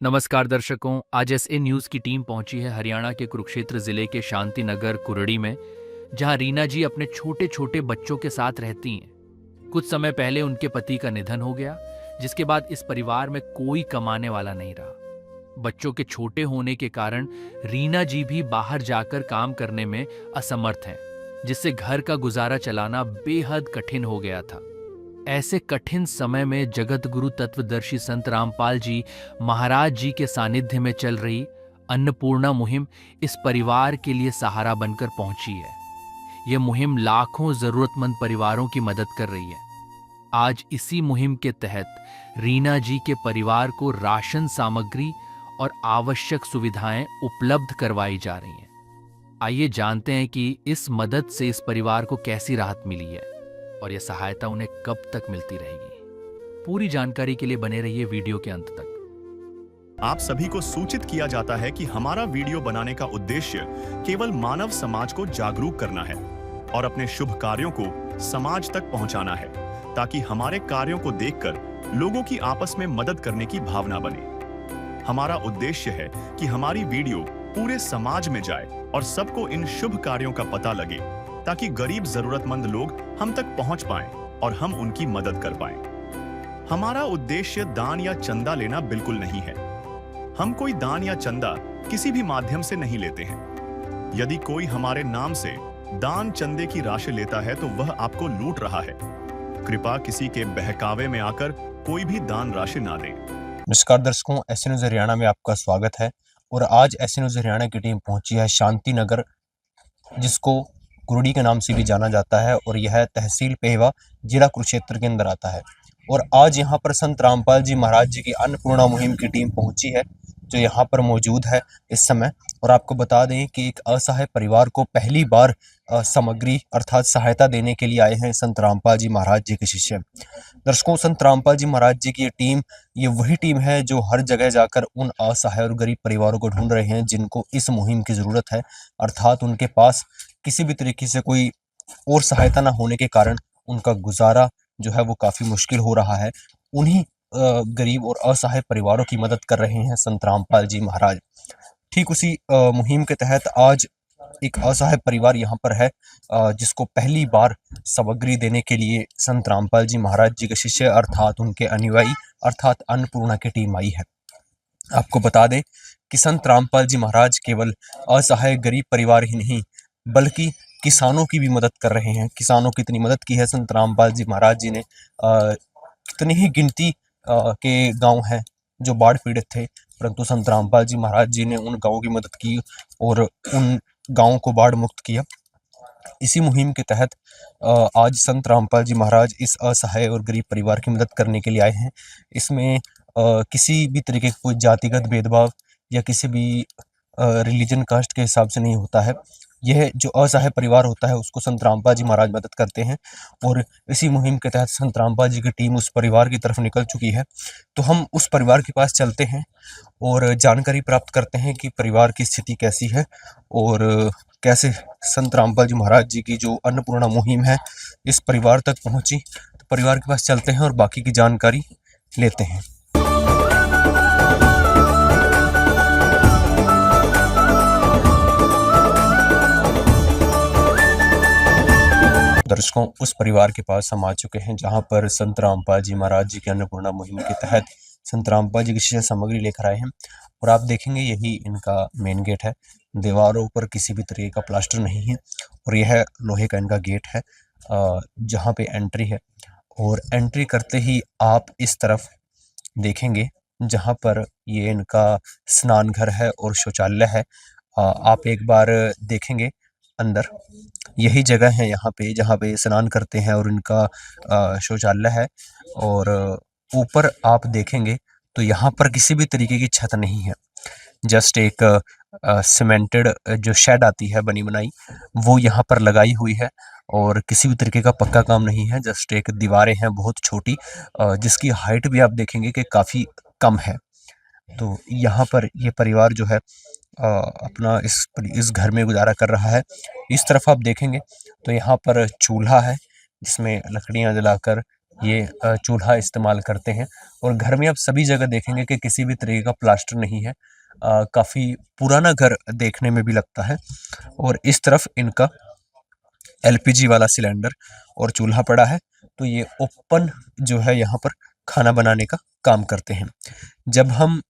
नमस्कार दर्शकों, आज एसए न्यूज़ की टीम पहुंची है हरियाणा के कुरुक्षेत्र जिले के शांति नगर कुरड़ी में, जहां रीना जी अपने छोटे छोटे बच्चों के साथ रहती हैं। कुछ समय पहले उनके पति का निधन हो गया, जिसके बाद इस परिवार में कोई कमाने वाला नहीं रहा। बच्चों के छोटे होने के कारण रीना जी भी बाहर जाकर काम करने में असमर्थ हैं, जिससे घर का गुजारा चलाना बेहद कठिन हो गया था। ऐसे कठिन समय में जगत गुरु तत्वदर्शी संत रामपाल जी महाराज जी के सानिध्य में चल रही अन्नपूर्णा मुहिम इस परिवार के लिए सहारा बनकर पहुंची है। यह मुहिम लाखों जरूरतमंद परिवारों की मदद कर रही है। आज इसी मुहिम के तहत रीना जी के परिवार को राशन सामग्री और आवश्यक सुविधाएं उपलब्ध करवाई जा रही हैं। आइए जानते हैं कि इस मदद से इस परिवार को कैसी राहत मिली है और यह सहायता उन्हें कब तक मिलती रहेगी। पूरी जानकारी के लिए बने रहिए वीडियो के अंत तक। आप सभी को सूचित किया जाता है कि हमारा वीडियो बनाने का उद्देश्य केवल मानव समाज को जागरूक करना है और अपने शुभ कार्यों को समाज तक पहुंचाना है, ताकि हमारे कार्यों को देखकर लोगों की आपस में मदद करने की भावना बने। हमारा उद्देश्य है कि हमारी वीडियो पूरे समाज में जाए और सबको इन शुभ कार्यों का पता लगे, ताकि गरीब जरूरतमंद लोग हम तक पहुंच पाएं और हम उनकी मदद कर पाएं। हमारा उद्देश्य दान या चंदा लेना बिल्कुल नहीं है। हम कोई दान या चंदा किसी भी माध्यम से नहीं लेते हैं। यदि कोई हमारे नाम से दान चंदे की राशि लेता है तो वह आपको लूट रहा है। कृपया किसी के बहकावे में आकर कोई भी दान राशि ना दें। नमस्कार दर्शकों, एसए न्यूज़ हरियाणा में आपका स्वागत है। और आज एसए न्यूज़ हरियाणा की टीम पहुंची है शांति नगर, जिसको कुरड़ी के नाम से भी जाना जाता है, और यह तहसील पेहवा जिला कुरुक्षेत्र के अंदर आता है। और आज यहाँ पर संत रामपाल जी महाराज जी की अन्नपूर्णा मुहिम की टीम पहुंची है, जो यहाँ पर मौजूद है इस समय। और आपको बता दें कि एक असहाय परिवार को पहली बार सामग्री अर्थात सहायता देने के लिए आए हैं संत रामपाल जी महाराज जी के शिष्य। दर्शकों, संत रामपाल जी महाराज जी की ये टीम, ये वही टीम है जो हर जगह जाकर उन असहाय और गरीब परिवारों को ढूंढ रहे हैं जिनको इस मुहिम की ज़रूरत है, अर्थात उनके पास किसी भी तरीके से कोई और सहायता ना होने के कारण उनका गुजारा जो है वो काफ़ी मुश्किल हो रहा है। उन्हीं गरीब और असहाय परिवारों की मदद कर रहे हैं संत रामपाल जी महाराज। ठीक उसी मुहिम के तहत आज एक असहाय परिवार यहाँ पर है, जिसको पहली बार सामग्री देने के लिए संत रामपाल जी महाराज जी के शिष्य अर्थात उनके अनुयायी अर्थात अन्नपूर्णा की टीम आई है। आपको बता दें कि संत रामपाल जी महाराज केवल असहाय गरीब परिवार ही नहीं, बल्कि किसानों की भी मदद कर रहे हैं। किसानों की इतनी मदद की है संत रामपाल जी महाराज जी ने। कितनी ही गिनती के गांव हैं जो बाढ़ पीड़ित थे, परंतु संत रामपाल जी महाराज जी ने उन गांवों की मदद की और उन गांवों को बाढ़ मुक्त किया। इसी मुहिम के तहत आज संत रामपाल जी महाराज इस असहाय और गरीब परिवार की मदद करने के लिए आए हैं। इसमें किसी भी तरीके का कोई जातिगत भेदभाव या किसी भी रिलीजन कास्ट के हिसाब से नहीं होता है। यह जो असहाय परिवार होता है उसको संत रामपाल जी महाराज मदद करते हैं, और इसी मुहिम के तहत संत रामपाल जी की टीम उस परिवार की तरफ निकल चुकी है। तो हम उस परिवार के पास चलते हैं और जानकारी प्राप्त करते हैं कि परिवार की स्थिति कैसी है और कैसे संत रामपाल जी महाराज जी की जो अन्नपूर्णा मुहिम है इस परिवार तक पहुंची। तो परिवार के पास चलते हैं और बाकी की जानकारी लेते हैं। दर्शकों, उस परिवार के पास हम आ चुके हैं जहां पर संत रामपाल जी महाराज जी की अन्नपूर्णा मुहिम के तहत संत रामपाल जी की शिष्य सामग्री लेकर आए हैं। और आप देखेंगे यही इनका मेन गेट है। दीवारों पर किसी भी तरीके का प्लास्टर नहीं है और यह लोहे का इनका गेट है जहां पे एंट्री है। और एंट्री करते ही आप इस तरफ देखेंगे जहां पर ये इनका स्नान घर है और शौचालय है। आप एक बार देखेंगे अंदर, यही जगह है यहाँ पे जहाँ पे स्नान करते हैं और इनका शौचालय है। और ऊपर आप देखेंगे तो यहाँ पर किसी भी तरीके की छत नहीं है, जस्ट एक सीमेंटेड जो शेड आती है बनी बनाई वो यहाँ पर लगाई हुई है, और किसी भी तरीके का पक्का काम नहीं है। जस्ट एक दीवारें हैं बहुत छोटी, जिसकी हाइट भी आप देखेंगे कि काफ़ी कम है। तो यहाँ पर ये परिवार जो है अपना इस घर में गुजारा कर रहा है। इस तरफ आप देखेंगे तो यहाँ पर चूल्हा है जिसमें लकड़ियाँ जलाकर ये चूल्हा इस्तेमाल करते हैं। और घर में आप सभी जगह देखेंगे कि किसी भी तरीके का प्लास्टर नहीं है। काफ़ी पुराना घर देखने में भी लगता है। और इस तरफ इनका एलपीजी वाला सिलेंडर और चूल्हा पड़ा है। तो ये ओपन जो है यहाँ पर खाना बनाने का काम करते हैं। जब हम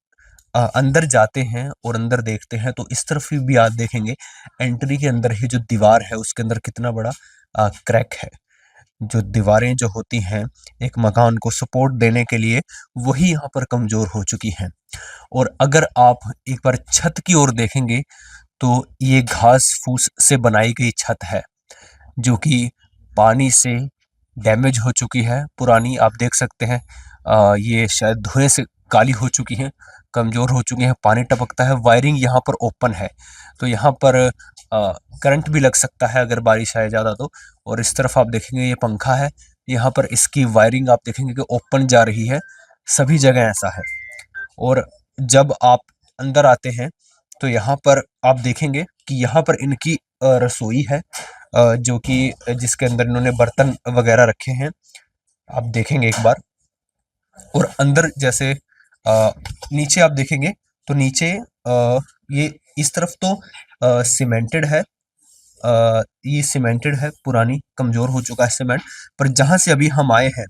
अंदर जाते हैं और अंदर देखते हैं तो इस तरफ भी आप देखेंगे, एंट्री के अंदर ही जो दीवार है उसके अंदर कितना बड़ा क्रैक है। जो दीवारें जो होती हैं एक मकान को सपोर्ट देने के लिए, वही यहाँ पर कमज़ोर हो चुकी हैं। और अगर आप एक बार छत की ओर देखेंगे तो ये घास-फूस से बनाई गई छत है, जो कि पानी से डैमेज हो चुकी है, पुरानी आप देख सकते हैं। ये शायद धुएँ से काली हो चुकी हैं, कमज़ोर हो चुकी हैं, पानी टपकता है, वायरिंग यहाँ पर ओपन है। तो यहाँ पर करंट भी लग सकता है अगर बारिश आए ज़्यादा तो। और इस तरफ आप देखेंगे ये पंखा है, यहाँ पर इसकी वायरिंग आप देखेंगे कि ओपन जा रही है, सभी जगह ऐसा है। और जब आप अंदर आते हैं तो यहाँ पर आप देखेंगे कि यहाँ पर इनकी रसोई है, जो कि जिसके अंदर इन्होंने बर्तन वगैरह रखे हैं, आप देखेंगे एक बार। और अंदर जैसे नीचे आप देखेंगे तो नीचे ये इस तरफ तो सीमेंटेड है, ये सीमेंटेड है, पुरानी कमज़ोर हो चुका है सीमेंट। पर जहाँ से अभी हम आए हैं,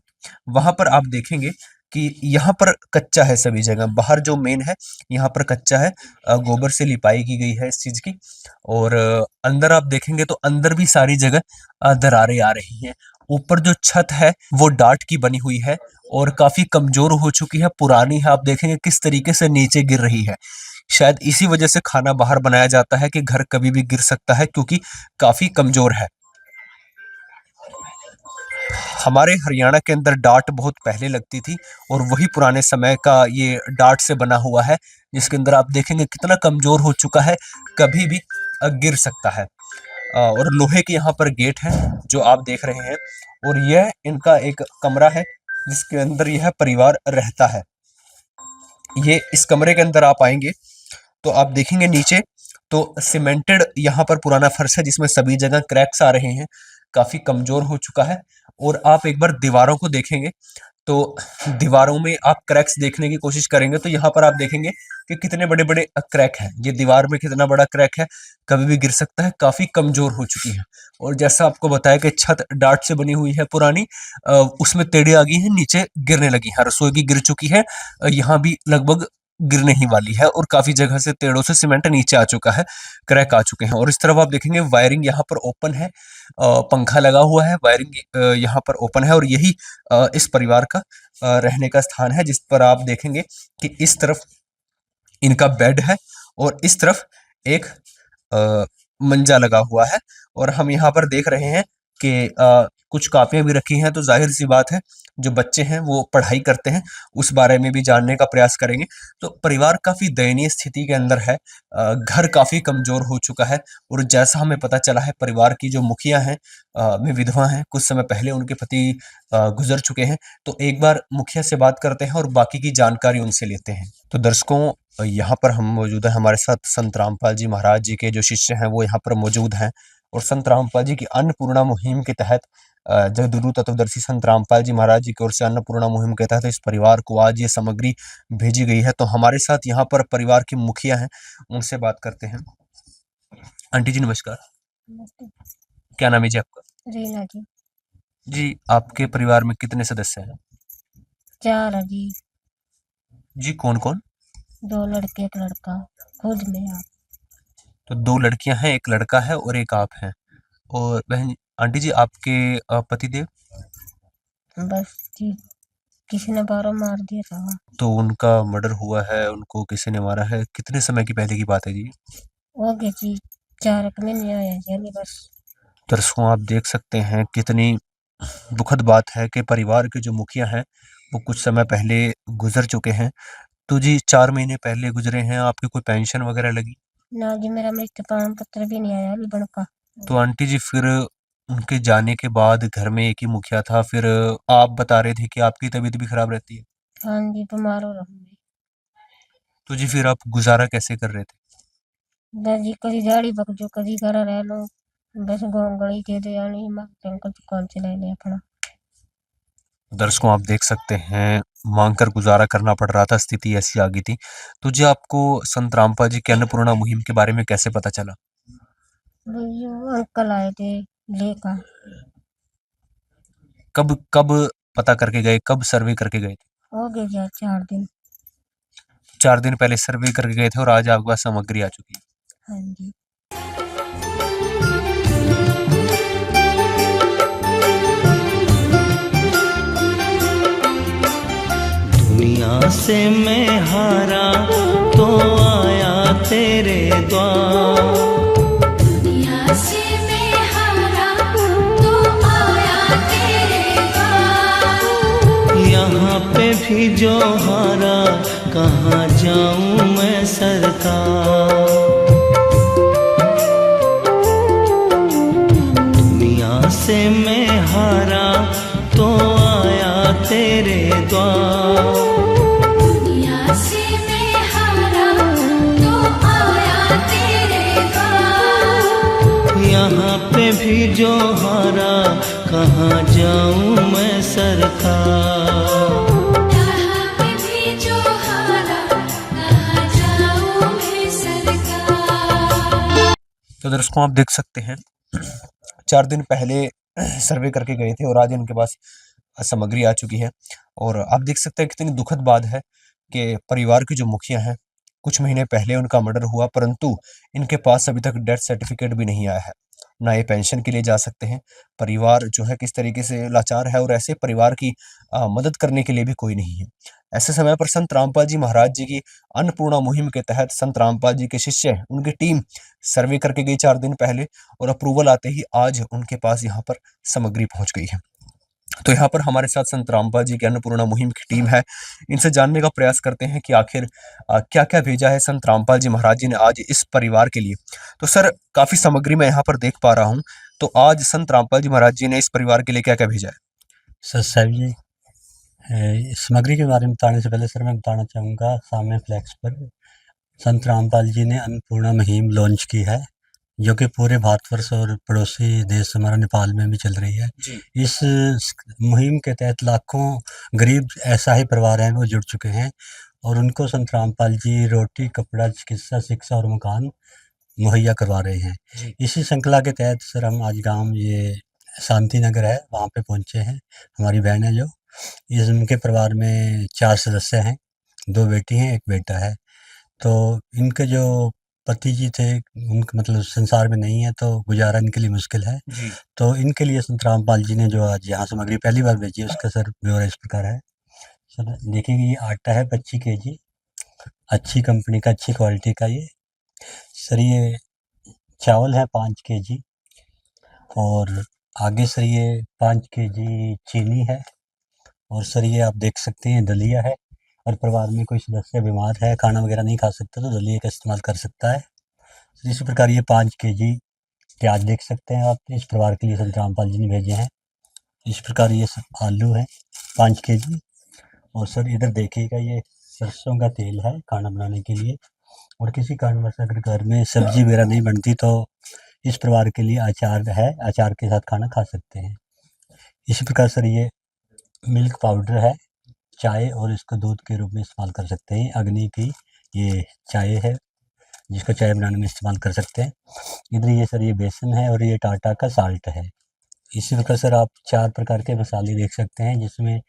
वहाँ पर आप देखेंगे कि यहाँ पर कच्चा है सभी जगह। बाहर जो मेन है, यहाँ पर कच्चा है, गोबर से लिपाई की गई है इस चीज़ की। और अंदर आप देखेंगे तो अंदर भी सारी जगह दरारें आ रही हैं। ऊपर जो छत है, वो डाट की बनी हुई है और काफ़ी कमज़ोर हो चुकी है, पुरानी है। आप देखेंगे किस तरीके से नीचे गिर रही है। शायद इसी वजह से खाना बाहर बनाया जाता है कि घर कभी भी गिर सकता है, क्योंकि काफ़ी कमज़ोर है। हमारे हरियाणा के अंदर डाट बहुत पहले लगती थी और वही पुराने समय का ये डाट से बना हुआ है, जिसके अंदर आप देखेंगे कितना कमज़ोर हो चुका है, कभी भी गिर सकता है। और लोहे के यहाँ पर गेट है जो आप देख रहे हैं। और यह इनका एक कमरा है जिसके अंदर यह परिवार रहता है। ये इस कमरे के अंदर आप आएँगे तो आप देखेंगे नीचे तो सीमेंटेड यहाँ पर पुराना फर्श है, जिसमें सभी जगह क्रैक्स आ रहे हैं, काफ़ी कमज़ोर हो चुका है। और आप एक बार दीवारों को देखेंगे तो दीवारों में आप क्रैक्स देखने की कोशिश करेंगे तो यहाँ पर आप देखेंगे कि कितने बड़े-बड़े क्रैक हैं। ये दीवार में कितना बड़ा क्रैक है, कभी भी गिर सकता है, काफ़ी कमज़ोर हो चुकी है। और जैसा आपको बताया कि छत डाट से बनी हुई है पुरानी, उसमें टेढ़ी आ गई है, नीचे गिरने लगी है। रसोई भी गिर चुकी है, यहाँ भी लगभग गिरने ही वाली है और काफ़ी जगह से टेढ़ों से सीमेंट नीचे आ चुका है, क्रैक आ चुके हैं। और इस तरफ आप देखेंगे वायरिंग यहाँ पर ओपन है, पंखा लगा हुआ है, वायरिंग यहाँ पर ओपन है। और यही इस परिवार का रहने का स्थान है, जिस पर आप देखेंगे कि इस तरफ इनका बेड है और इस तरफ एक मंजा लगा हुआ है। और हम यहाँ पर देख रहे हैं कि कुछ कॉपियाँ भी रखी हैं, तो ज़ाहिर-सी बात है जो बच्चे हैं वो पढ़ाई करते हैं, उस बारे में भी जानने का प्रयास करेंगे। तो परिवार काफ़ी दयनीय स्थिति के अंदर है, घर काफ़ी कमज़ोर हो चुका है। और जैसा हमें पता चला है परिवार की जो मुखिया हैं, वे विधवा हैं, कुछ समय पहले उनके पति गुज़र चुके हैं। तो एक बार मुखिया से बात करते हैं और बाकी की जानकारी उनसे लेते हैं। तो दर्शकों, यहाँ पर हम मौजूद हैं, हमारे साथ संत रामपाल जी महाराज जी के जो शिष्य हैं वो यहाँ पर मौजूद हैं। और संत रामपाल जी की अन्नपूर्णा मुहिम के तहत जगद्गुरु तत्वदर्शी संत रामपाल जी महाराज जी की ओर से अन्नपूर्णा मुहिम के तहत इस परिवार को आज ये सामग्री भेजी गई है। तो हमारे साथ यहाँ पर परिवार के मुखिया हैं, उनसे बात करते हैं। आंटी जी नमस्कार, नमस्ते। क्या नाम है जी आपका? रीना जी। जी, आपके परिवार में कितने सदस्य हैं? 4 है जी। जी कौन-कौन? 2 लड़के 1 लड़का। खुद में आप। तो 2 लड़कियां हैं, 1 लड़का है और 1 आप हैं। और बहन आंटी जी आपके पतिदेव? बस जी, किसी ने बारह मार दिया था। तो उनका मर्डर हुआ है, उनको किसी ने मारा है, कितने समय की पहले की बात है जी? हो गए जी 4 महीने आया यानी बस। दर्शकों आप देख सकते हैं कितनी दुखद बात है कि परिवार के जो मुखिया हैं वो कुछ समय पहले गुजर चुके हैं। तो जी 4 महीने पहले गुजरे हैं, आपकी कोई पेंशन वगैरह लगी? ना जी, मेरा मृत्यु प्रमाण पत्र भी नहीं आया अभी बनका। तो आंटी जी फिर उनके जाने के बाद घर में एक ही मुखिया था, फिर आप बता रहे थे कि आपकी तबीयत भी खराब रहती है। हाँ जी, बीमार हो रहूंगी। तो जी फिर आप गुजारा कैसे कर रहे थे? बस जी कभी दिहाड़ी बकजो कभी घर रह लो। बस गाँव गली के दे आनी माँ अंकल दुकान चला ले अपना। दर्शकों आप देख सकते हैं मांग कर गुजारा करना पड़ रहा था, स्थिति ऐसी आ गई थी। तो जी आपको संत रामपाल जी की अन्नपूर्णा मुहिम के बारे में कैसे पता चला? भैया अंकल आए थे लेकर। कब कब पता करके गए, कब सर्वे करके गए थे? हो गए 4 दिन। 4 दिन पहले सर्वे करके गए थे और आज आपके पास सामग्री आ चुकी है। हाँ जी। दुनिया से मैं हारा तो आया तेरे द्वार। दुनिया से मैं हारा तो आया तेरे द्वार। यहाँ पे भी जो हारा कहाँ जाऊँ मैं सरकार। दुनिया से मैं हारा तो आया तेरे द्वार। दुनिया से मैं हारा तो आया तेरे द्वार। यहाँ पे भी जो हारा कहाँ जाऊँ मैं सरकार। यहाँ पे भी जो हारा कहाँ जाऊँ मैं सरकार। तो दर्शकों आप देख सकते हैं 4 दिन पहले सर्वे करके गए थे और आज इनके पास सामग्री आ चुकी है। और आप देख सकते हैं कितनी दुखद बात है कि परिवार के जो मुखिया हैं, कुछ महीने पहले उनका मर्डर हुआ, परंतु इनके पास अभी तक डेथ सर्टिफिकेट भी नहीं आया है, ना ये पेंशन के लिए जा सकते हैं। परिवार जो है किस तरीके से लाचार है और ऐसे परिवार की मदद करने के लिए भी कोई नहीं है। ऐसे समय पर संत रामपाल जी महाराज जी की अन्नपूर्णा मुहिम के तहत संत रामपाल जी के शिष्य, उनकी टीम सर्वे करके गई 4 दिन पहले और अप्रूवल आते ही आज उनके पास यहाँ पर सामग्री पहुंच गई है। तो यहाँ पर हमारे साथ संत रामपाल जी की अन्नपूर्णा मुहिम की टीम है। इनसे जानने का प्रयास करते हैं कि आखिर क्या-क्या भेजा है संत रामपाल जी महाराज जी ने आज इस परिवार के लिए। तो सर काफ़ी सामग्री मैं यहाँ पर देख पा रहा हूँ। तो आज संत रामपाल जी महाराज जी ने इस परिवार के लिए क्या-क्या भेजा है? सर साहब जी, सामग्री के बारे में बताने से पहले सर मैं बताना चाहूँगा, सामने फ्लैक्स पर संत रामपाल जी ने अन्नपूर्णा मुहिम लॉन्च की है, जो कि पूरे भारतवर्ष और पड़ोसी देश हमारा नेपाल में भी चल रही है। इस मुहिम के तहत लाखों गरीब असहाय परिवार हैं वो जुड़ चुके हैं और उनको संत रामपाल जी रोटी, कपड़ा, चिकित्सा, शिक्षा और मकान मुहैया करवा रहे हैं। इसी श्रृंखला के तहत सर हम आज गाँव ये शांति नगर है वहाँ पे पहुँचे हैं। हमारी बहन है जो, इस उनके परिवार में 4 सदस्य हैं, 2 बेटी हैं, 1 बेटा है। तो इनके जो पति जी थे उनके मतलब संसार में नहीं है, तो गुजारा इनके लिए मुश्किल है। तो इनके लिए संत रामपाल जी ने जो आज यहाँ सामग्री पहली बार भेजी है उसका सर ब्यौरा इस प्रकार है। सर देखिए ये आटा है 25 केजी, अच्छी कंपनी का, अच्छी क्वालिटी का ये। सर ये चावल है 5 केजी और आगे सर ये 5 केजी चीनी है और सर ये आप देख सकते हैं दलिया है। और परिवार में कोई सदस्य बीमार है, खाना वगैरह नहीं खा सकता तो दलिया का इस्तेमाल कर सकता है। तो इसी प्रकार ये 5 केजी प्याज देख सकते हैं आप, इस परिवार के लिए संत रामपाल जी ने भेजे हैं। इस प्रकार ये आलू है 5 केजी और सर इधर देखिएगा ये सरसों का तेल है खाना बनाने के लिए। और किसी कारणवश अगर घर में सब्जी वगैरह नहीं बनती तो इस परिवार के लिए अचार है, अचार के साथ खाना खा सकते हैं। इसी प्रकार सर ये मिल्क पाउडर है, चाय और इसको दूध के रूप में इस्तेमाल कर सकते हैं। अग्नि की ये चाय है जिसको चाय बनाने में इस्तेमाल कर सकते हैं। इधर ये सर ये बेसन है और ये टाटा का साल्ट है। इसी प्रकार सर आप 4 प्रकार के मसाले देख सकते हैं जिसमें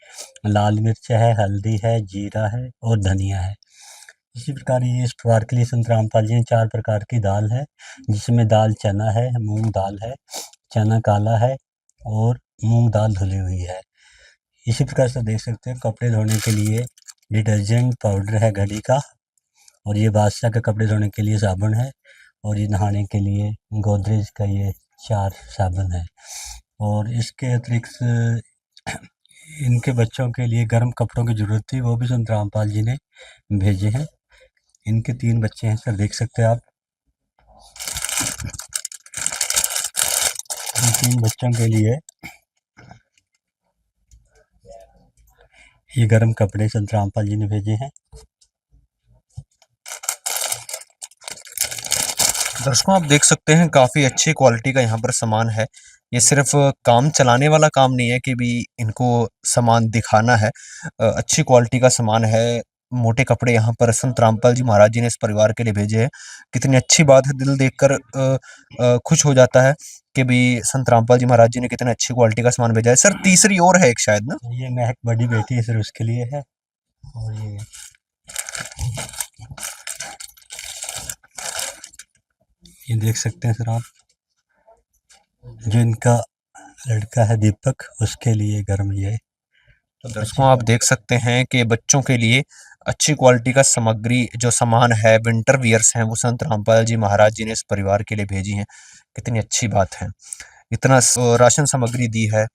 लाल मिर्च है, हल्दी है, जीरा है और धनिया है। इसी प्रकार ये इस परिवार के लिए संत रामपाल जी ने 4 प्रकार की दाल है जिसमें दाल चना है, मूंग दाल है, चना काला है और मूंग दाल धुली हुई है। इसी प्रकार से देख सकते हैं कपड़े धोने के लिए डिटर्जेंट पाउडर है घड़ी का और ये बादशाह का कपड़े धोने के लिए साबुन है और ये नहाने के लिए गोदरेज का ये 4 साबुन है। और इसके अतिरिक्त इनके बच्चों के लिए गर्म कपड़ों की ज़रूरत थी, वो भी संत रामपाल जी ने भेजे हैं। इनके 3 बच्चे हैं सर देख सकते हैं आप। इन 3 बच्चों के लिए ये गर्म कपड़े संत रामपाल जी ने भेजे हैं। दर्शकों आप देख सकते हैं काफ़ी अच्छी क्वालिटी का यहाँ पर सामान है। ये सिर्फ काम चलाने वाला काम नहीं है कि भी इनको सामान दिखाना है। अच्छी क्वालिटी का सामान है। मोटे कपड़े यहाँ पर संत रामपाल जी महाराज जी ने इस परिवार के लिए भेजे हैं। कितनी अच्छी बात है, दिल देखकर खुश हो जाता है कि भी संत रामपाल जी महाराज जी ने कितने अच्छी क्वालिटी का सामान भेजा है। सर तीसरी और है एक शायद ना? ये महक बड़ी बेटी है सर, उसके लिए है। और ये देख सकते हैं सर आप, जो इनका लड़का है दीपक, उसके लिए घर में ये। तो दर्शकों आप देख सकते हैं कि बच्चों के लिए अच्छी क्वालिटी का सामग्री जो सामान है, विंटर वियर्स हैं, वो संत रामपाल जी महाराज जी ने इस परिवार के लिए भेजी हैं। कितनी अच्छी बात है। इतना राशन सामग्री दी है।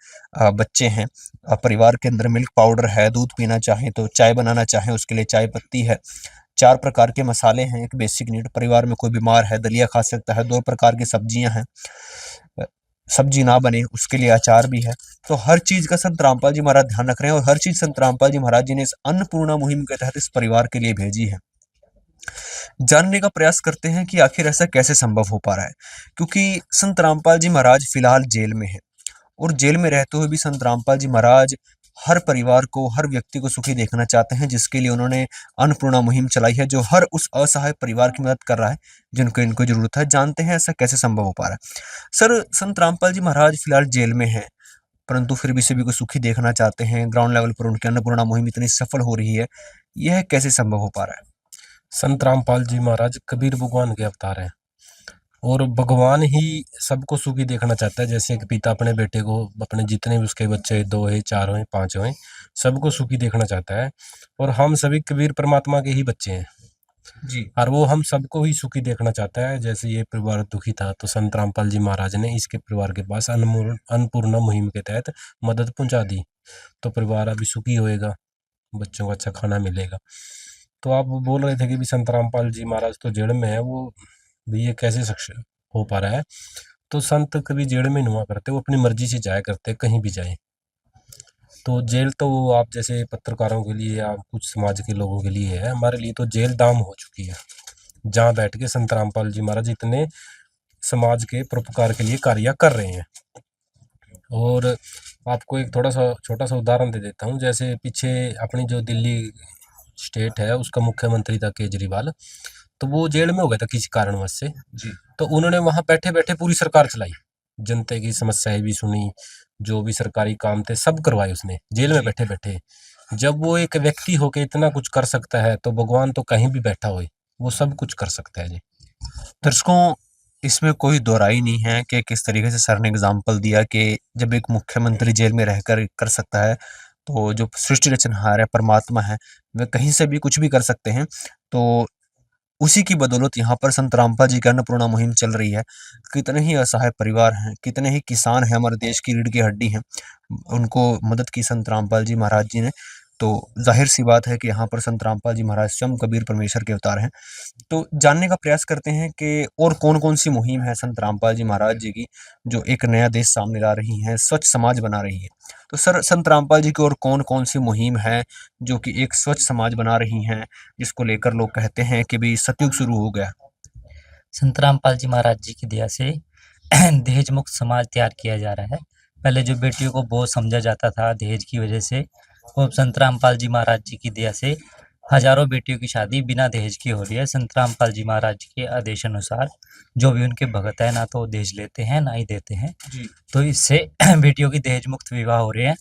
बच्चे हैं, परिवार के अंदर मिल्क पाउडर है, दूध पीना चाहें तो चाय बनाना चाहें उसके लिए चाय पत्ती है, 4 प्रकार के मसाले हैं, एक बेसिक नीड, परिवार में कोई बीमार है दलिया खा सकता है, 2 प्रकार की सब्जियां हैं, सब्जी ना बने उसके लिए अचार भी है। तो हर चीज़ का संत रामपाल जी महाराज ध्यान रख रहे हैं और हर चीज़ संत रामपाल जी महाराज जी ने इस अन्नपूर्णा मुहिम के तहत इस परिवार के लिए भेजी है। जानने का प्रयास करते हैं कि आखिर ऐसा कैसे संभव हो पा रहा है, क्योंकि संत रामपाल जी महाराज फिलहाल जेल में हैं और जेल में रहते हुए भी संत रामपाल जी महाराज हर परिवार को, हर व्यक्ति को सुखी देखना चाहते हैं, जिसके लिए उन्होंने अन्नपूर्णा मुहिम चलाई है, जो हर उस असहाय परिवार की मदद कर रहा है जिनको इनको जरूरत है। जानते हैं ऐसा कैसे संभव हो पा रहा है। सर संत रामपाल जी महाराज फिलहाल जेल में हैं, परंतु फिर भी सभी को सुखी देखना चाहते हैं। ग्राउंड लेवल पर उनकी अन्नपूर्णा मुहिम इतनी सफल हो रही है, यह कैसे संभव हो पा रहा है? संत रामपाल जी महाराज कबीर भगवान के अवतार हैं और भगवान ही सबको सुखी देखना चाहता है। जैसे कि पिता अपने बेटे को, अपने जितने भी उसके बच्चे 2 हैं, 4 हैं, 5 हैं, सबको सुखी देखना चाहता है और हम सभी कबीर परमात्मा के ही बच्चे हैं जी। और वो हम सबको ही सुखी देखना चाहता है। जैसे ये परिवार दुखी था तो संत रामपाल जी महाराज ने इसके परिवार के पास अन्नपूर्णा मुहिम के तहत मदद पहुंचा दी, तो परिवार अभी सुखी होएगा, बच्चों को अच्छा खाना मिलेगा। तो आप बोल रहे थे कि भी संत रामपाल जी महाराज तो जेल में है, वो भी ये कैसे सक्षम हो पा रहा है? तो संत कभी जेल में नहीं हुआ करते, वो अपनी मर्जी से जाया करते, कहीं भी जाए। तो जेल तो आप जैसे पत्रकारों के लिए या कुछ समाज के लोगों के लिए है, हमारे लिए तो जेल दाम हो चुकी है, जहाँ बैठ के संत रामपाल जी महाराज इतने समाज के परोपकार के लिए कार्य कर रहे हैं। और आपको एक थोड़ा सा छोटा सा उदाहरण दे देता हूँ। जैसे पीछे अपनी जो दिल्ली स्टेट है उसका मुख्यमंत्री था केजरीवाल, तो वो जेल में हो गया था किसी कारणवश से। तो उन्होंने वहां बैठे बैठे पूरी सरकार चलाई, जनता की समस्याएं भी सुनी, जो भी सरकारी काम थे सब करवाए उसने जेल में बैठे बैठे। जब वो एक व्यक्ति होके इतना कुछ कर सकता है तो भगवान तो कहीं भी बैठा हो, वो सब कुछ कर सकता है जी। दर्शकों इसमें कोई दोहराई नहीं है कि किस तरीके से सर ने एग्जाम्पल दिया कि जब एक मुख्यमंत्री जेल में रहकर कर सकता है, तो जो सृष्टि रचनहार है, परमात्मा है, वे कहीं से भी कुछ भी कर सकते हैं। तो उसी की बदौलत यहाँ पर संत रामपाल जी की अन्नपूर्णा मुहिम चल रही है। कितने ही असहाय परिवार हैं, कितने ही किसान हैं, हमारे देश की रीढ़ की हड्डी हैं, उनको मदद की संत रामपाल जी महाराज जी ने। तो जाहिर सी बात है कि यहाँ पर संत रामपाल जी महाराज स्वयं कबीर परमेश्वर के अवतार हैं। तो जानने का प्रयास करते हैं कि और कौन-कौन सी मुहिम है संत रामपाल जी महाराज जी की, जो एक नया देश सामने ला रही हैं, स्वच्छ समाज बना रही है। तो सर संत रामपाल जी की और कौन-कौन सी मुहिम है जो कि एक स्वच्छ समाज बना रही हैं, जिसको लेकर लोग कहते हैं कि भी सतयुग शुरू हो गया? संत रामपाल जी महाराज जी की दया से दहेज मुक्त समाज तैयार किया जा रहा है। पहले जो बेटियों को बोझ समझा जाता था दहेज की वजह से, वो संत रामपाल जी महाराज जी की दया से हजारों बेटियों की शादी बिना दहेज की हो रही है। संत रामपाल जी महाराज जी के आदेश अनुसार जो भी उनके भगत है, ना तो दहेज लेते हैं ना ही देते हैं, तो इससे बेटियों की दहेज मुक्त विवाह हो रहे हैं।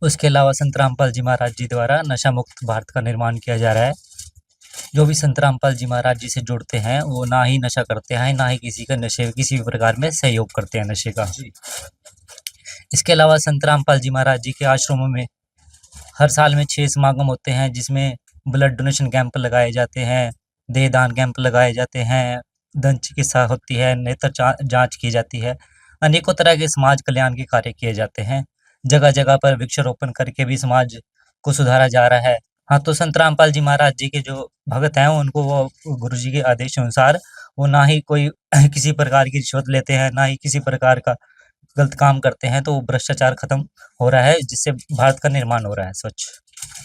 उसके अलावा संत रामपाल जी महाराज जी द्वारा नशा मुक्त भारत का निर्माण किया जा रहा है। जो भी संत रामपाल जी महाराज जी से जुड़ते हैं वो ना ही नशा करते हैं, ना ही किसी का नशे किसी भी प्रकार में सहयोग करते हैं नशे का। इसके अलावा संत रामपाल जी महाराज जी के आश्रमों में हर साल में 6 समागम होते हैं, जिसमें ब्लड डोनेशन कैंप लगाए जाते हैं, देहदान कैंप लगाए जाते हैं, दंत चिकित्सा होती है, नेत्र जांच की जाती है, अनेकों तरह के समाज कल्याण के कार्य किए जाते हैं। जगह जगह पर वृक्षारोपण करके भी समाज को सुधारा जा रहा है। हाँ, तो संत रामपाल जी महाराज जी के जो भगत हैं उनको वो गुरु जी के आदेश अनुसार वो ना ही कोई किसी प्रकार की रिश्वत लेते हैं, ना ही किसी प्रकार का गलत काम करते हैं। तो भ्रष्टाचार खत्म हो रहा है, जिससे भारत का निर्माण हो रहा है स्वच्छ।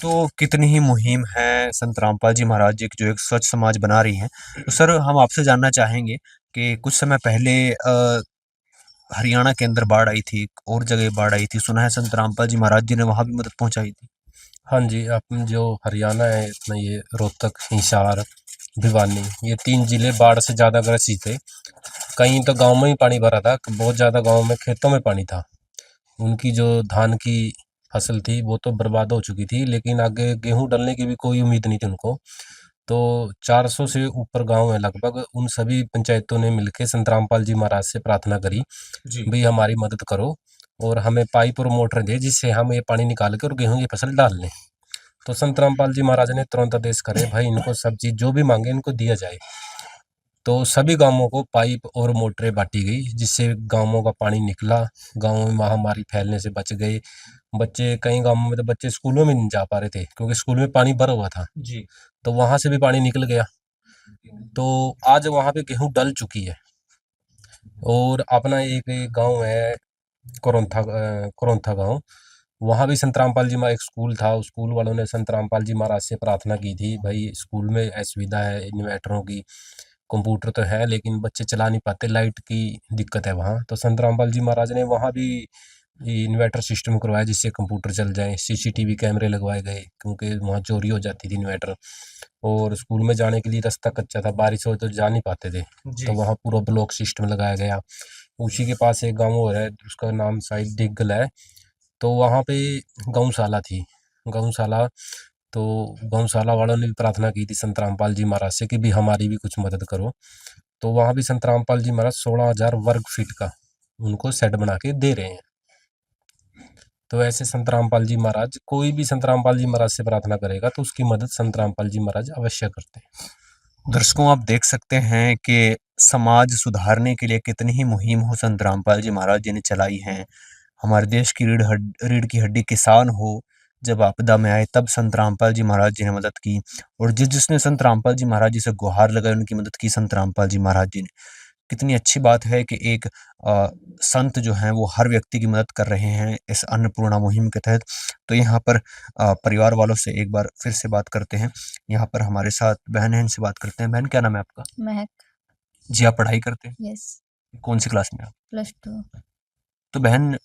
तो कितनी ही मुहिम है संत रामपाल जी महाराज जी की जो एक स्वच्छ समाज बना रही हैं। तो सर हम आपसे जानना चाहेंगे कि कुछ समय पहले हरियाणा के अंदर बाढ़ आई थी, और जगह बाढ़ आई थी। सुना है संत रामपाल जी महाराज जी ने वहाँ भी मदद पहुँचाई थी। हाँ जी, अपन जो हरियाणा है अपना ये रोहतक, हिसार, भिवानी, ये 3 जिले बाढ़ से ज़्यादा ग्रसित थे। कहीं तो गाँव में ही पानी भरा था, बहुत ज़्यादा गाँव में खेतों में पानी था। उनकी जो धान की फसल थी वो तो बर्बाद हो चुकी थी, लेकिन आगे गेहूँ डलने की भी कोई उम्मीद नहीं थी उनको। तो 400 से ऊपर गाँव है लगभग, उन सभी पंचायतों ने मिलके संत रामपाल जी महाराज से प्रार्थना करी, भई हमारी मदद करो और हमें पाइप और मोटर दें जिससे हम ये पानी निकाल के और गेहूँ की फसल डाल लें। तो संत रामपाल जी महाराज ने तुरंत आदेश करे, भाई इनको सब चीज़ जो भी माँगे इनको दिया जाए। तो सभी गाँवों को पाइप और मोटरें बाँटी गई, जिससे गाँवों का पानी निकला, गाँवों में महामारी फैलने से बच गए। बच्चे कई गाँवों में तो बच्चे स्कूलों में नहीं जा पा रहे थे, क्योंकि स्कूल में पानी भरा हुआ था। जी। तो वहाँ से भी पानी निकल गया। तो आज वहाँ पे गेहूँ डल चुकी है। और अपना एक गाँव है कोरोंथा गाँव, वहाँ भी संत रामपाल जी एक स्कूल था, उस स्कूल वालों ने संत रामपाल जी महाराज से प्रार्थना की थी, भाई स्कूल में असुविधा है इन्वर्टरों की, कंप्यूटर तो है लेकिन बच्चे चला नहीं पाते, लाइट की दिक्कत है वहाँ। तो संत रामपाल जी महाराज ने वहाँ भी इन्वर्टर सिस्टम करवाया जिससे कंप्यूटर चल जाए, सीसीटीवी कैमरे लगवाए गए, क्योंकि वहाँ चोरी हो जाती थी इन्वर्टर। और स्कूल में जाने के लिए रास्ता कच्चा था, बारिश हो तो जा नहीं पाते थे, तो वहाँ पूरा ब्लॉक सिस्टम लगाया गया। उसी के पास एक गाँव और है, उसका नाम शायद डिग्गल है, तो वहाँ पे गौशाला थी। गौशाला तो गौशाला वालों ने भी प्रार्थना की थी संत रामपाल जी महाराज से कि भी हमारी भी कुछ मदद करो। तो वहाँ भी संत रामपाल जी महाराज 16,000 वर्ग फीट का उनको सेट बना के दे रहे हैं। तो ऐसे संत रामपाल जी महाराज, कोई भी संत रामपाल जी महाराज से प्रार्थना करेगा तो उसकी मदद संत रामपाल जी महाराज अवश्य करते हैं। दर्शकों आप देख सकते हैं कि समाज सुधारने के लिए कितनी ही मुहिम हो संत रामपाल जी महाराज जी ने चलाई हैं। हमारे देश की रीढ़ की हड्डी किसान हो, जब आपदा में आए तब संत रामपाल जी महाराज जी ने मदद की, और जिसने संत रामपाल जी महाराज जी से गुहार लगाई उनकी मदद की संत रामपाल जी महाराज जी ने। कितनी अच्छी बात है कि एक संत जो हैं वो हर व्यक्ति की मदद कर रहे हैं इस अन्नपूर्णा मुहिम के तहत। तो यहाँ पर परिवार वालों से एक बार फिर से बात करते हैं। यहाँ पर हमारे साथ बहन है, इनसे बात करते हैं। बहन क्या नाम है आपका? महक। जी आप पढ़ाई करते हैं? यस। कौन सी क्लास में आप? +2। तो बहन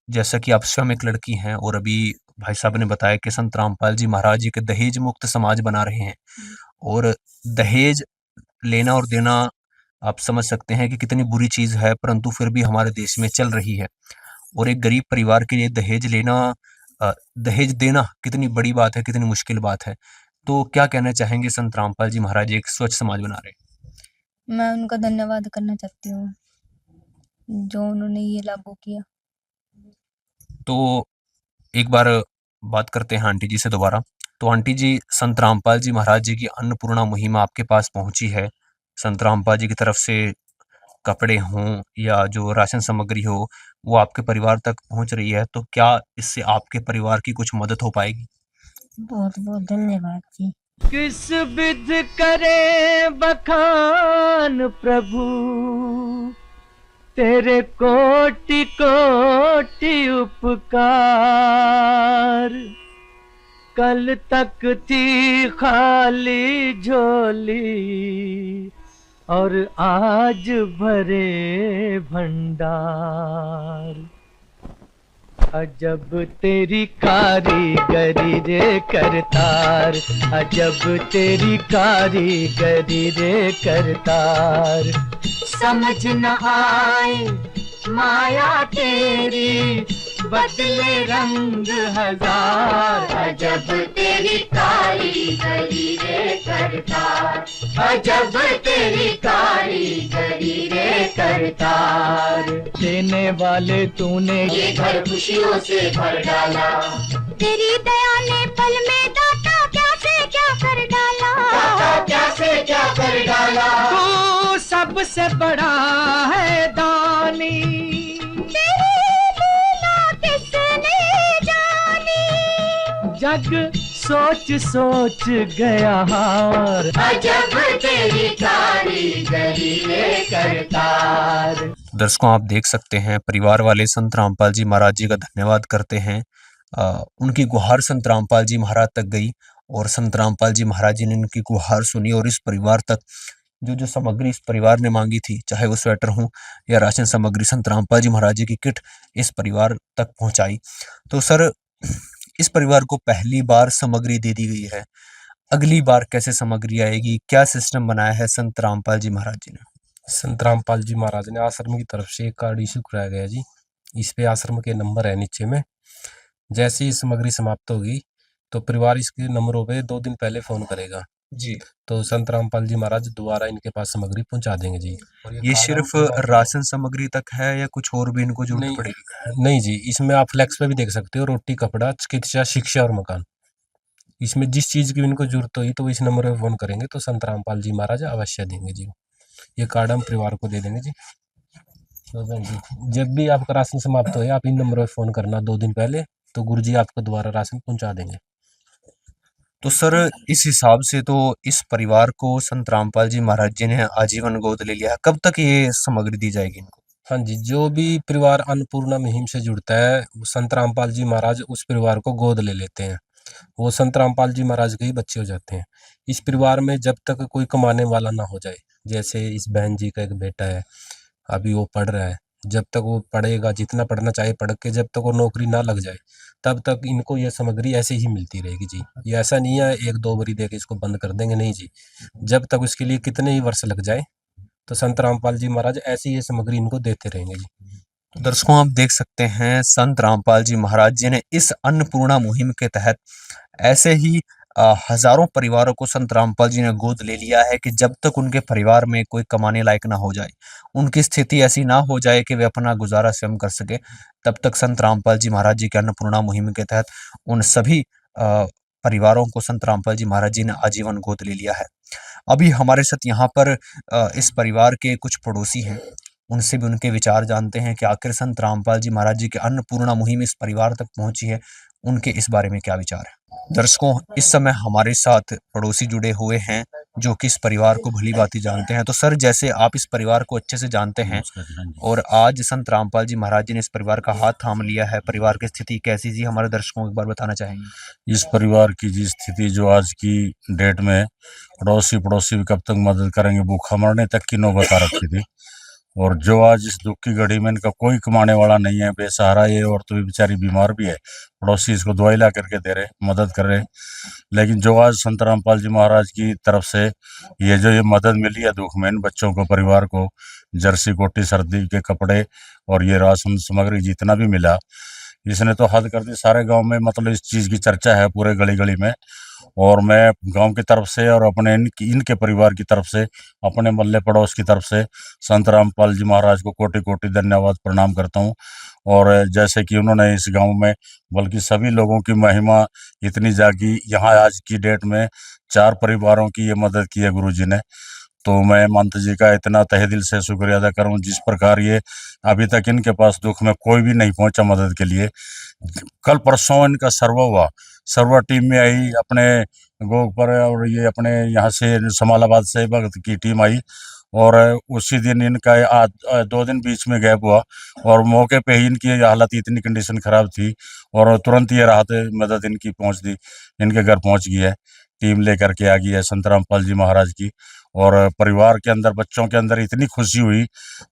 जैसा कि आप स्वयं एक लड़की हैं और अभी भाई साहब ने बताया कि संत रामपाल जी महाराज जी के दहेज मुक्त समाज बना रहे हैं, और दहेज लेना और देना आप समझ सकते हैं कि कितनी बुरी चीज़ है, परंतु फिर भी हमारे देश में चल रही है। और एक गरीब परिवार के लिए दहेज लेना दहेज देना कितनी बड़ी बात है, कितनी मुश्किल बात है। तो क्या कहना चाहेंगे संत रामपाल जी महाराज एक स्वच्छ समाज बना रहे हैं? मैं उनका धन्यवाद करना चाहती हूँ, जो उन्होंने ये लागू किया। तो एक बार बात करते हैं आंटी जी से दोबारा। तो आंटी जी, संत रामपाल जी महाराज जी की अन्नपूर्णा मुहिम आपके पास पहुंची है। संत रामपाल जी की तरफ से कपड़े हों या जो राशन सामग्री हो, वो आपके परिवार तक पहुंच रही है। तो क्या इससे आपके परिवार की कुछ मदद हो पाएगी? बहुत बहुत धन्यवाद जी। किस विध करे बखान प्रभु, तेरे कोटि कोटि उपकार। कल तक थी खाली झोली और आज भरे भंडार। अजब तेरी कारीगरी रे करतार, अजब तेरी कारीगरी रे करतार। समझ न आए माया तेरी, बदले रंग हजार। अजब तेरी कारीगरी रे करतार, अजब तेरी कारीगरी रे करतार। देने वाले तूने ये घर खुशियों से भर डाला, तेरी दया ने पल में दाता क्या से क्या कर डाला, दाता क्या से क्या कर डाला। तू सबसे बड़ा है दानी, तेरी लीला किसने जानी। जग सोच सोच गया हार, अजब तेरी कारीगरी रे करतार। दर्शकों आप देख सकते हैं परिवार वाले संत रामपाल जी महाराज जी का धन्यवाद करते हैं। उनकी गुहार संत रामपाल जी महाराज तक गई और संत रामपाल जी महाराज जी ने उनकी गुहार सुनी और इस परिवार तक जो सामग्री इस परिवार ने मांगी थी, चाहे वो स्वेटर हो या राशन सामग्री, संत रामपाल जी महाराज जी की किट इस परिवार तक पहुंचाई। तो सर, इस परिवार को पहली बार सामग्री दे दी गई है, अगली बार कैसे सामग्री आएगी, क्या सिस्टम बनाया है संत रामपाल जी महाराज जी ने? संत रामपाल जी महाराज ने आश्रम की तरफ से एक कार्ड इशू कराया गया जी। इस पे आश्रम के नंबर है नीचे में। जैसे ही सामग्री समाप्त होगी तो परिवार इसके नंबरों पे 2 दिन पहले फोन करेगा जी। तो संत रामपाल जी महाराज दोबारा इनके पास सामग्री पहुंचा देंगे जी। और ये कार्ड सिर्फ हम परिवार राशन सामग्री तक है या कुछ और भी इनको जरूरत नहीं पड़ेगी? नहीं जी, इसमें आप फ्लेक्स पे भी देख सकते हो, रोटी, कपड़ा, चिकित्सा, शिक्षा और मकान। इसमें जिस चीज की इनको जरूरत होगी तो इस नंबर पे फोन करेंगे तो संत रामपाल जी महाराज अवश्य देंगे जी। ये कार्ड हम परिवार को दे देंगे जी। तो बहन जी, जब भी आपका राशन समाप्त हो आप इन नंबरों पे फोन करना 2 दिन पहले, तो गुरुजी आपको दोबारा राशन पहुंचा देंगे। तो सर, इस हिसाब से तो इस परिवार को संत रामपाल जी महाराज जी ने आजीवन गोद ले लिया है। कब तक ये सामग्री दी जाएगी इनको? हाँ जी, जो भी परिवार अन्नपूर्णा मुहिम से जुड़ता है, वो संत रामपाल जी महाराज उस परिवार को गोद ले लेते हैं। वो संत रामपाल जी महाराज के ही बच्चे हो जाते हैं। इस परिवार में जब तक कोई कमाने वाला ना हो जाए, जैसे इस बहन जी का एक बेटा है, अभी वो पढ़ रहा है, जब तक वो पढ़ेगा, जितना पढ़ना चाहे पढ़ के जब तक वो नौकरी ना लग जाए, तब तक इनको ये सामग्री ऐसे ही मिलती रहेगी जी। ये ऐसा नहीं है 1-2 बारी दे के इसको बंद कर देंगे, नहीं जी। जब तक उसके लिए कितने ही वर्ष लग जाए, तो संत रामपाल जी महाराज ऐसी ये सामग्री इनको देते रहेंगे जी। तो दर्शकों, आप देख सकते हैं संत रामपाल जी महाराज जी ने इस अन्नपूर्णा मुहिम के तहत ऐसे ही हजारों परिवारों को संत रामपाल जी ने गोद ले लिया है कि जब तक उनके परिवार में कोई कमाने लायक ना हो जाए, उनकी स्थिति ऐसी ना हो जाए कि वे अपना गुजारा स्वयं कर सके, तब तक संत रामपाल जी महाराज जी के अन्नपूर्णा मुहिम के तहत उन सभी परिवारों को संत रामपाल जी महाराज जी ने आजीवन गोद ले लिया है। अभी हमारे साथ यहाँ पर इस परिवार के कुछ पड़ोसी हैं, उनसे भी उनके विचार जानते हैं कि आखिर संत रामपाल जी महाराज जी की अन्नपूर्णा मुहिम इस परिवार तक पहुंची है, उनके इस बारे में क्या विचार है। दर्शकों, इस समय हमारे साथ पड़ोसी जुड़े हुए हैं जो कि इस परिवार को भली भांति जानते हैं। तो सर, जैसे आप इस परिवार को अच्छे से जानते हैं और आज संत रामपाल जी महाराज जी ने इस परिवार का हाथ थाम लिया है, परिवार की स्थिति कैसी थी, हमारे दर्शकों को एक बार बताना चाहेंगे? इस परिवार की जी स्थिति जो आज की डेट में पड़ोसी भी कब तक मदद करेंगे, भूखा मरने तक की नौबत आ रखी थी। और जो आज इस दुख की घड़ी में इनका कोई कमाने वाला नहीं है, बेसहारा ये औरत भी बेचारी बीमार भी है, पड़ोसी इसको दवाई ला करके दे रहे, मदद कर रहे। लेकिन जो आज संत रामपाल जी महाराज की तरफ से ये मदद मिली है दुख में, इन बच्चों को, परिवार को जर्सी, कोटी, सर्दी के कपड़े और ये राशन सामग्री जितना भी मिला, इसने तो हद कर दी। सारे गांव में मतलब इस चीज़ की चर्चा है पूरे गली गली में। और मैं गांव की तरफ से और अपने इनके परिवार की तरफ से, अपने मोहल्ले पड़ोस की तरफ से संत रामपाल जी महाराज को कोटि कोटि धन्यवाद प्रणाम करता हूं। और जैसे कि उन्होंने इस गांव में बल्कि सभी लोगों की महिमा इतनी जागी, यहाँ आज की डेट में 4 परिवारों की ये मदद की है गुरु जी ने। तो मैं महंत जी का इतना तहे दिल से शुक्रिया अदा करूं, जिस प्रकार ये अभी तक इनके पास दुख में कोई भी नहीं पहुंचा मदद के लिए। कल परसों इनका सर्वे हुआ, सर्वे टीम में आई अपने गोपर, और ये अपने यहाँ से समालाबाद से भगत की टीम आई, और उसी दिन इनका 2 दिन बीच में गैप हुआ, और मौके पे ही इनकी हालत इतनी कंडीशन खराब थी और तुरंत ये राहत मदद इनकी पहुँच दी, इनके घर पहुँच गई है, टीम लेकर के आ गई है संत रामपाल जी महाराज की। और परिवार के अंदर, बच्चों के अंदर इतनी खुशी हुई,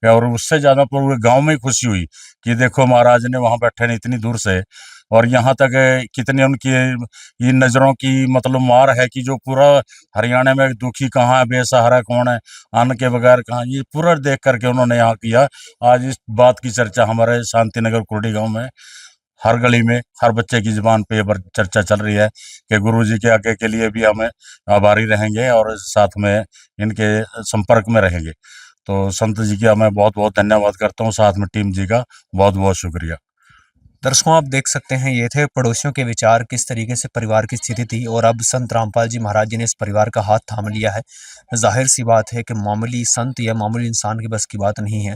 और उससे ज़्यादा पूरे गांव में खुशी हुई कि देखो महाराज ने वहाँ बैठे ने इतनी दूर से, और यहाँ तक कितने उनकी ये नज़रों की मतलब मार है कि जो पूरा हरियाणा में दुखी कहाँ है, बेसहारा कौन है, अन्न के बगैर कहाँ, ये पूरा देख करके उन्होंने यहाँ किया। आज इस बात की चर्चा हमारे शांति नगर कुरडी गाँव में हर गली में, हर बच्चे की जुबान पे ये चर्चा चल रही है कि गुरुजी के आगे के लिए भी हमें आभारी रहेंगे और साथ में इनके संपर्क में रहेंगे। तो संत जी का मैं बहुत बहुत धन्यवाद करता हूँ, साथ में टीम जी का बहुत बहुत शुक्रिया। दर्शकों, आप देख सकते हैं ये थे पड़ोसियों के विचार, किस तरीके से परिवार की स्थिति थी, और अब संत रामपाल जी महाराज जी ने इस परिवार का हाथ थाम लिया है। जाहिर सी बात है कि मामूली संत या मामूली इंसान की बस की बात नहीं है।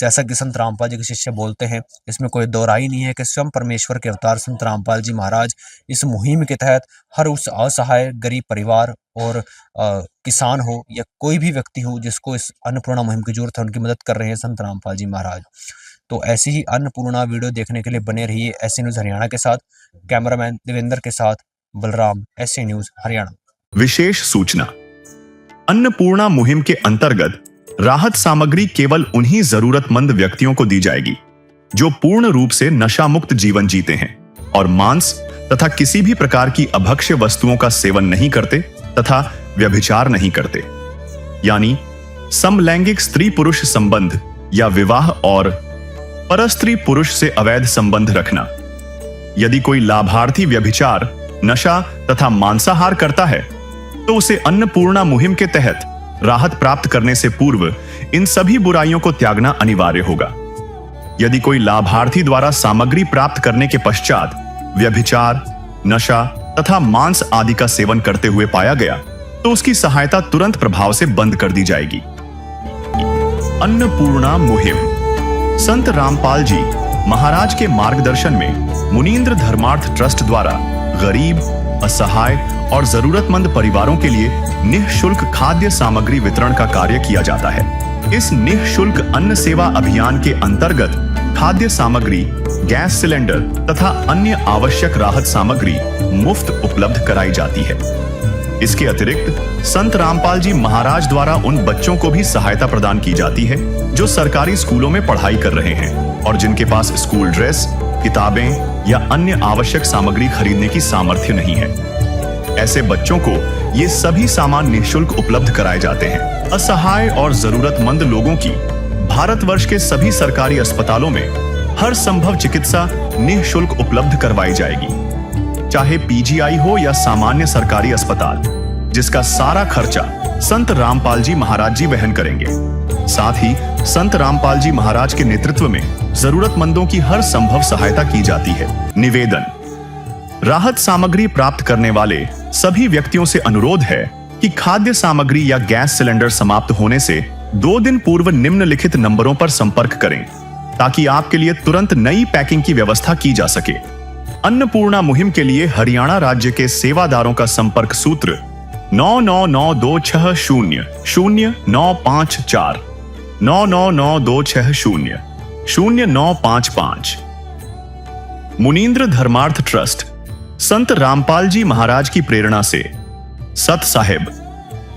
जैसा कि संत रामपाल जी के शिष्य बोलते हैं, इसमें कोई दो राय नहीं है कि स्वयं परमेश्वर के अवतार संत रामपाल जी महाराज इस मुहिम के तहत हर उस असहाय गरीब परिवार और किसान हो या कोई भी व्यक्ति हो जिसको इस अन्नपूर्णा मुहिम की जरूरत है, उनकी मदद कर रहे हैं संत रामपाल जी महाराज। तो ऐसी ही अन्नपूर्णा वीडियो देखने के लिए बने रहिए ऐसे न्यूज़ हरियाणा के साथ। कैमरामैन देवेंद्र के साथ बलराम, ऐसे न्यूज़ हरियाणा। विशेष सूचना, अन्नपूर्णा मुहिम के अंतर्गत राहत सामग्री केवल उन्हीं जरूरतमंद व्यक्तियों को दी जाएगी जो पूर्ण रूप से नशा मुक्त जीवन जीते हैं और मांस तथा किसी भी प्रकार की अभक्ष्य वस्तुओं का सेवन नहीं करते तथा व्यभिचार नहीं करते, यानी समलैंगिक स्त्री पुरुष संबंध या विवाह और परस्त्री पुरुष से अवैध संबंध रखना। यदि कोई लाभार्थी व्यभिचार, नशा तथा मांसाहार करता है तो उसे अन्नपूर्णा मुहिम के तहत राहत प्राप्त करने से पूर्व इन सभी बुराइयों को त्यागना अनिवार्य होगा। यदि कोई लाभार्थी द्वारा सामग्री प्राप्त करने के पश्चात व्यभिचार, नशा तथा मांस आदि का सेवन करते हुए पाया गया तो उसकी सहायता तुरंत प्रभाव से बंद कर दी जाएगी। अन्नपूर्णा मुहिम संत रामपाल जी महाराज के मार्गदर्शन में मुनींद्र धर्मार्थ ट्रस्ट द्वारा गरीब, असहाय और जरूरतमंद परिवारों के लिए निःशुल्क खाद्य सामग्री वितरण का कार्य किया जाता है। इस निःशुल्क अन्न सेवा अभियान के अंतर्गत खाद्य सामग्री, गैस सिलेंडर तथा अन्य आवश्यक राहत सामग्री मुफ्त उपलब्ध कराई जाती है। इसके अतिरिक्त संत रामपाल जी महाराज द्वारा उन बच्चों को भी सहायता प्रदान की जाती है जो सरकारी स्कूलों में पढ़ाई कर रहे हैं और जिनके पास स्कूल ड्रेस, किताबें या अन्य आवश्यक सामग्री खरीदने की सामर्थ्य नहीं है। ऐसे बच्चों को ये सभी सामान निःशुल्क उपलब्ध कराए जाते हैं। असहाय और जरूरतमंद लोगों की भारतवर्ष के सभी सरकारी अस्पतालों में हर संभव चिकित्सा निःशुल्क उपलब्ध करवाई जाएगी, चाहे पीजीआई हो या सामान्य सरकारी अस्पताल, जिसका सारा खर्चा संत रामपाल जी महाराज जी वहन करेंगे। साथ ही संत रामपाल जी महाराज के नेतृत्व में जरूरतमंदों की हर संभव सहायता की जाती है। निवेदन, राहत सामग्री प्राप्त करने वाले सभी व्यक्तियों से अनुरोध है कि खाद्य सामग्री या गैस सिलेंडर समाप्त होने से 2 दिन पूर्व निम्नलिखित नंबरों पर संपर्क करें ताकि आपके लिए तुरंत नई पैकिंग की व्यवस्था की जा सके। अन्नपूर्णा मुहिम के लिए हरियाणा राज्य के सेवादारों का संपर्क सूत्र 9992600954 9992600955। मुनींद्र धर्मार्थ ट्रस्ट संत रामपाल जी महाराज की प्रेरणा से सत साहिब